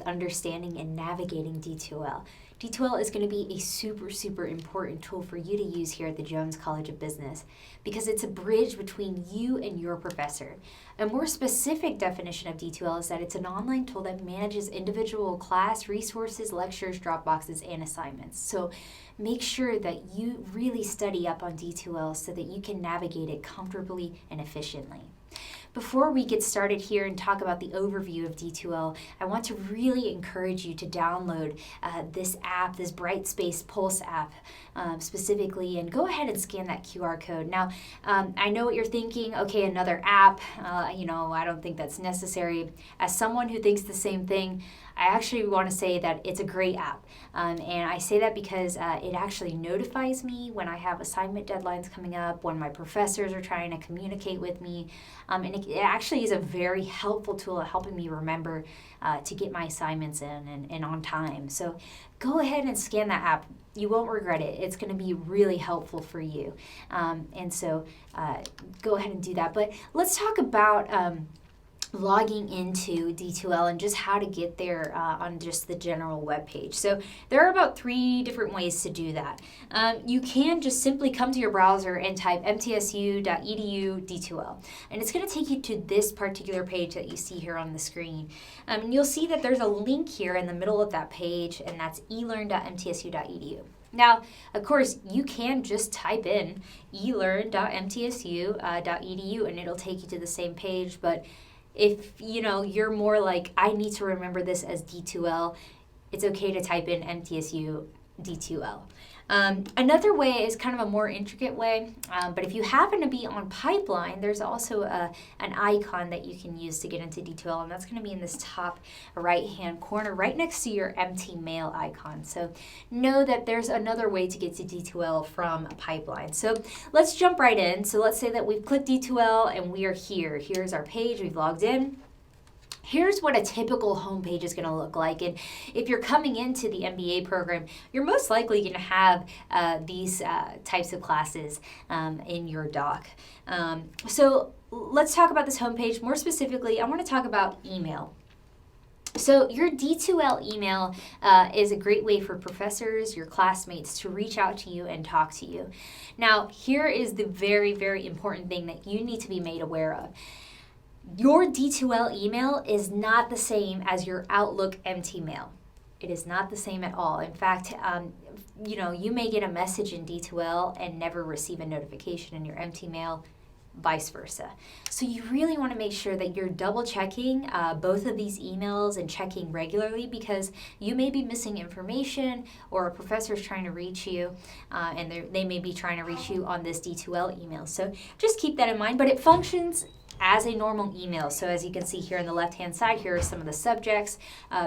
understanding and navigating D2L. D2L is going to be a super, super important tool for you to use here at the Jones College of Business because it's a bridge between you and your professor. A more specific definition of D2L is that it's an online tool that manages individual class resources, lectures, Dropboxes, and assignments. So make sure that you really study up on D2L so that you can navigate it comfortably and efficiently. Before we get started here and talk about the overview of D2L, I want to really encourage you to download this app, this Brightspace Pulse app specifically, and go ahead and scan that QR code. Now, I know what you're thinking, okay, another app, I don't think that's necessary. As someone who thinks the same thing, I actually want to say that it's a great app. And I say that because it actually notifies me when I have assignment deadlines coming up, when my professors are trying to communicate with me. And it actually is a very helpful tool at helping me remember to get my assignments in and on time. So go ahead and scan that app. You won't regret it. It's going to be really helpful for you. And so go ahead and do that. But let's talk about logging into D2L and just how to get there on just the general web page. So there are about 3 different ways to do that. You can just simply come to your browser and type mtsu.edu D2L, and it's going to take you to this particular page that you see here on the screen. And you'll see that there's a link here in the middle of that page, and that's elearn.mtsu.edu. Now, of course, you can just type in elearn.mtsu.edu and it'll take you to the same page, but if you're more like, I need to remember this as D2L, it's okay to type in MTSU D2L. Another way is kind of a more intricate way, but if you happen to be on Pipeline, there's also an icon that you can use to get into D2L, and that's going to be in this top right-hand corner, right next to your empty mail icon. So know that there's another way to get to D2L from a Pipeline. So let's jump right in. So let's say that we've clicked D2L and we are here. Here's our page. We've logged in. Here's what a typical homepage is going to look like. And if you're coming into the MBA program, you're most likely going to have these types of classes in your doc. So let's talk about this homepage. More specifically, I want to talk about email. So your D2L email is a great way for professors, your classmates to reach out to you and talk to you. Now, here is the very, very important thing that you need to be made aware of. Your D2L email is not the same as your Outlook empty mail. It is not the same at all. In fact, you may get a message in D2L and never receive a notification in your empty mail, vice versa. So you really want to make sure that you're double checking both of these emails and checking regularly, because you may be missing information or a professor is trying to reach you and they may be trying to reach you on this D2L email. So just keep that in mind, but it functions as a normal email. So as you can see here on the left-hand side, here are some of the subjects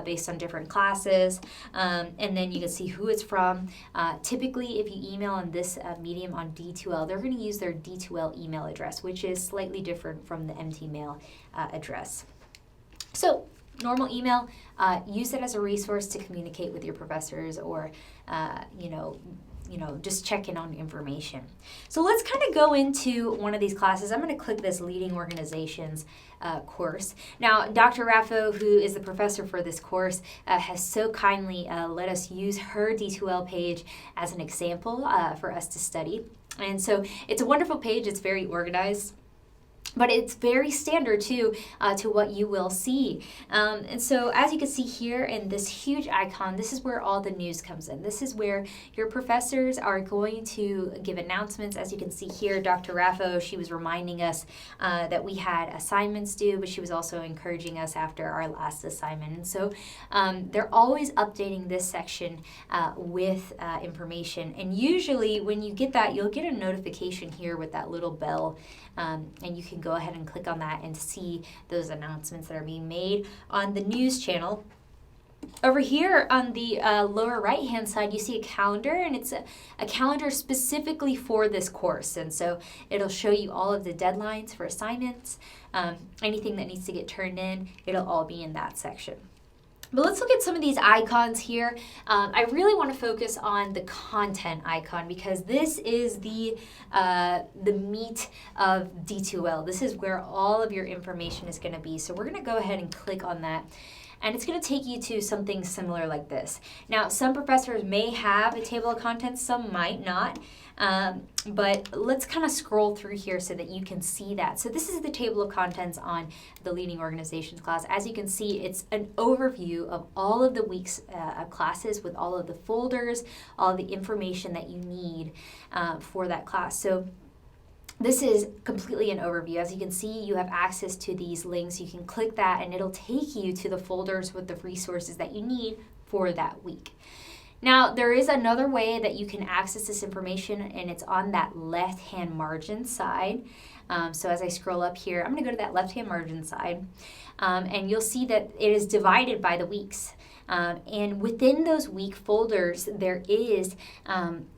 based on different classes. And then you can see who it's from. Typically, if you email on this medium on D2L, they're going to use their D2L email address, which is slightly different from the empty mail address. So normal email, use it as a resource to communicate with your professors or, just check in on information. So let's kind of go into one of these classes. I'm going to click this Leading Organizations course. Now, Dr. Raffo, who is the professor for this course, has so kindly let us use her D2L page as an example for us to study. And so it's a wonderful page. It's very organized. But it's very standard to what you will see. And so as you can see here in this huge icon, this is where all the news comes in. This is where your professors are going to give announcements. As you can see here, Dr. Raffo, she was reminding us that we had assignments due, but she was also encouraging us after our last assignment. And so they're always updating this section with information. And usually when you get that, you'll get a notification here with that little bell. And you can go ahead and click on that and see those announcements that are being made on the news channel. Over here on the lower right hand side, you see a calendar, and it's a calendar specifically for this course. And so it'll show you all of the deadlines for assignments, anything that needs to get turned in, it'll all be in that section. But let's look at some of these icons here. I really want to focus on the content icon because this is the meat of D2L. This is where all of your information is going to be. So we're going to go ahead and click on that. and it's going to take you to something similar like this. Now, some professors may have a table of contents, some might not. But let's kind of scroll through here so that you can see that. So this is the table of contents on the Leading Organizations class. As you can see, it's an overview of all of the week's classes with all of the folders, all of the information that you need for that class. So this is completely an overview. As you can see, you have access to these links. You can click that and it'll take you to the folders with the resources that you need for that week. Now, there is another way that you can access this information, and it's on that left-hand margin side. So as I scroll up here, I'm going to go to that left-hand margin side, and you'll see that it is divided by the weeks. And within those week folders, there is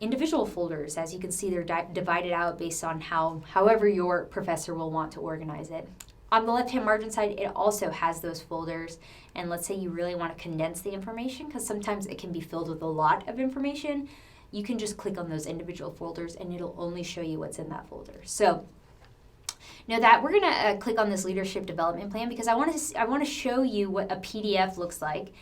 individual folders. As you can see, they're divided out based on however your professor will want to organize it. On the left-hand margin side, it also has those folders. And let's say you really want to condense the information, because sometimes it can be filled with a lot of information. You can just click on those individual folders and it'll only show you what's in that folder. So know that we're going to click on this leadership development plan because I want to show you what a PDF looks like.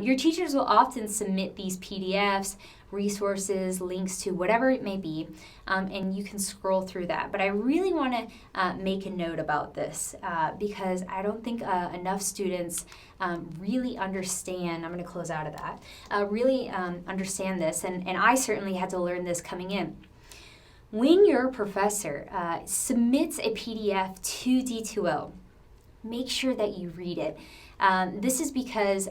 Your teachers will often submit these PDFs, resources, links to whatever it may be, and you can scroll through that. But I really want to make a note about this because I don't think enough students really understand. I'm going to close out of that. Really understand this, and I certainly had to learn this coming in. When your professor submits a PDF to D2L, make sure that you read it. This is because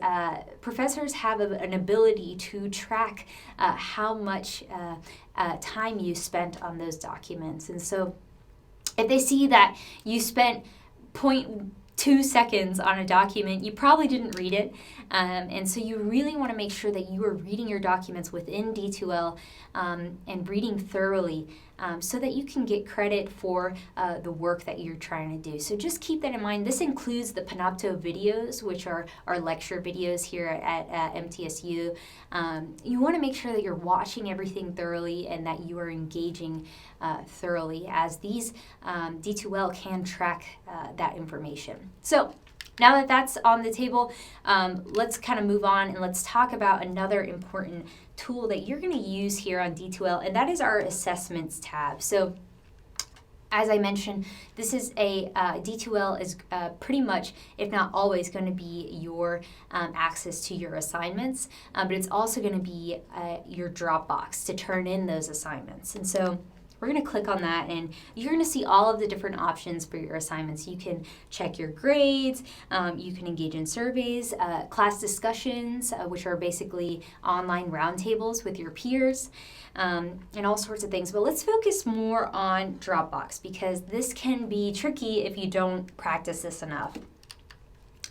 professors have an ability to track how much time you spent on those documents. And so if they see that you spent 0.2 seconds on a document, you probably didn't read it. And so you really want to make sure that you are reading your documents within D2L and reading thoroughly so that you can get credit for the work that you're trying to do. So just keep that in mind. This includes the Panopto videos, which are our lecture videos here at MTSU. You want to make sure that you're watching everything thoroughly and that you are engaging thoroughly, as these D2L can track that information. So now that that's on the table, let's kind of move on and let's talk about another important tool that you're going to use here on D2L, and that is our assessments tab. So as I mentioned, this is D2L is pretty much, if not always, going to be your access to your assignments, but it's also going to be your Dropbox to turn in those assignments. And so we're going to click on that, and you're going to see all of the different options for your assignments. You can check your grades, you can engage in surveys, class discussions, which are basically online roundtables with your peers, and all sorts of things. But let's focus more on Dropbox because this can be tricky if you don't practice this enough.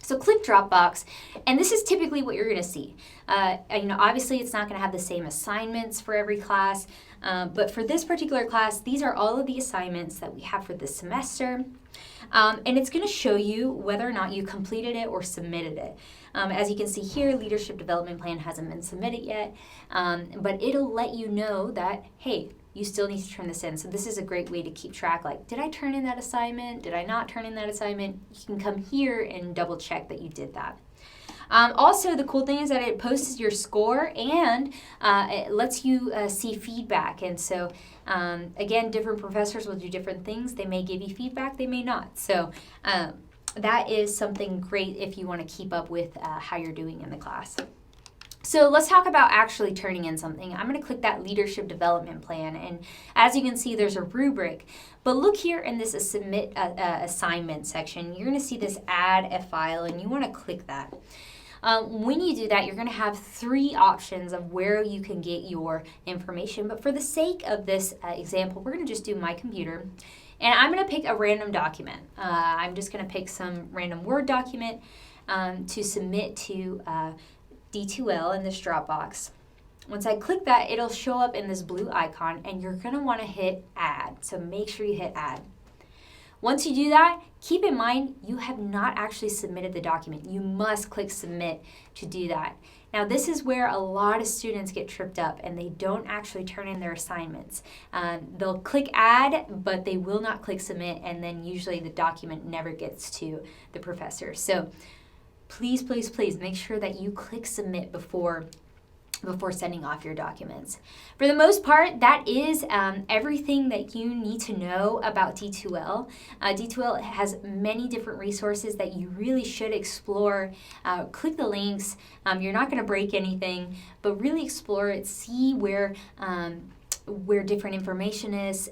So click Dropbox, and this is typically what you're going to see. Obviously it's not going to have the same assignments for every class, but for this particular class, these are all of the assignments that we have for this semester, and it's going to show you whether or not you completed it or submitted it. As you can see here, Leadership Development Plan hasn't been submitted yet, but it'll let you know that, hey, you still need to turn this in. So this is a great way to keep track, like, did I turn in that assignment? Did I not turn in that assignment? You can come here and double check that you did that. Also, the cool thing is that it posts your score and it lets you see feedback. And so, again, different professors will do different things. They may give you feedback, they may not. So that is something great if you want to keep up with how you're doing in the class. So let's talk about actually turning in something. I'm going to click that Leadership Development Plan, and as you can see, there's a rubric. But look here in this Submit Assignment section. You're going to see this Add a File, and you want to click that. When you do that, you're going to have 3 options of where you can get your information. But for the sake of this example, we're going to just do My Computer. And I'm going to pick a random document. I'm just going to pick some random Word document to submit to D2L in this Dropbox. Once I click that, it'll show up in this blue icon, and you're going to want to hit Add. So make sure you hit Add. Once you do that, keep in mind you have not actually submitted the document. You must click Submit to do that. Now, this is where a lot of students get tripped up and they don't actually turn in their assignments. They'll click Add, but they will not click Submit, and then usually the document never gets to the professor. So please, please, please make sure that you click submit before sending off your documents. For the most part, that is everything that you need to know about D2L. D2L has many different resources that you really should explore. Click the links. You're not going to break anything, but really explore it. See where different information is.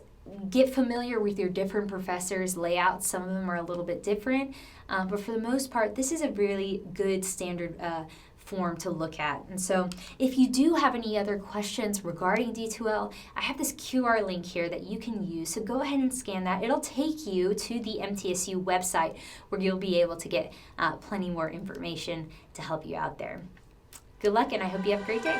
Get familiar with your different professors' layouts. Some of them are a little bit different, but for the most part, this is a really good standard form to look at. And so if you do have any other questions regarding D2L, I have this QR link here that you can use. So go ahead and scan that. It'll take you to the MTSU website where you'll be able to get plenty more information to help you out there. Good luck, and I hope you have a great day.